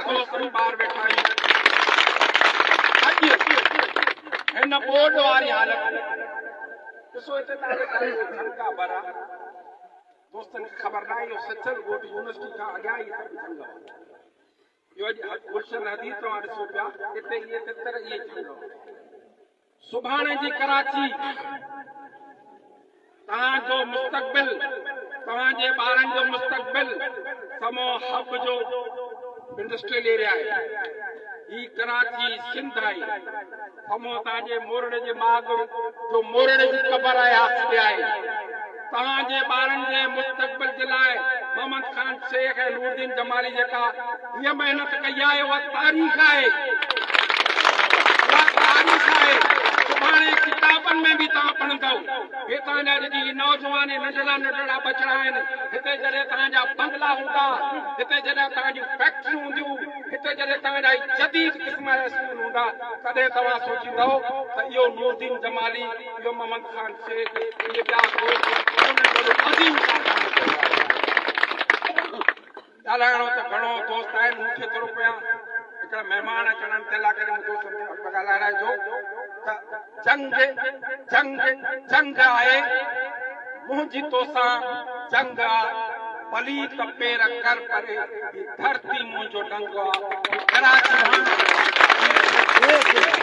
दोस्त बाहर बैठा आहियूं अॼु हिन बोर्ड वारी हालत ॾिसो हिते तव्हांजे छंका भरा दोस्तनि खे ख़बर न आहे इहो सचल ॻोठ यूनिवर्सिटी खां अॻियां ई सभु छंग इहो अॼु गुलशन हदीस तव्हां ॾिसो पिया हिते इहे तितर इहे छंग सुभाणे जी कराची तव्हांजो मुस्तक़बिल तव्हांजे ॿारनि जो मुस्तक़बिल समो हब जो इंडस्ट्रियल एरिया आहे ही कराची सिंध आहे समो तव्हांजे मोरड़ जे माग जो मोरड़ जी क़बर आहे तव्हांजे ॿारनि जे मुस्तक़बिल जे लाइ मोहम्मद खान शेख ऐं नूरुद्दीन जमाली जेका हीअ महिनत कई आहे उहा तारीख़ आहे सुभाणे किताबनि में बि तव्हां पढ़ंदव हितां जा जेकी नौजवान नंढड़ा नंढड़ा बचड़ा आहिनि हिते जॾहिं तव्हांजा बंगला हूंदा हिते जॾहिं तव्हांजूं फैक्ट्रियूं हूंदियूं हिते जॾहिं तव्हांजा जदीद क़िस्म जा स्कूल हूंदा तॾहिं तव्हां सोचींदव त इहो नूरुद्दीन जमाली इहो मोहम्मद खान शेख इहे ॿिया अज़ीम ॻाल्हाइणो त घणो दोस्त आहिनि मूंखे थोरो पिया हिकिड़ा महिमान अचण ते लाइ करे दोस्त ॻाल्हाइजो त जंग जंग जंग आहे मुंहिंजी तोसां जंग आहे पली त पेर कर परे धरती मुंहिंजो डंग आहे कराची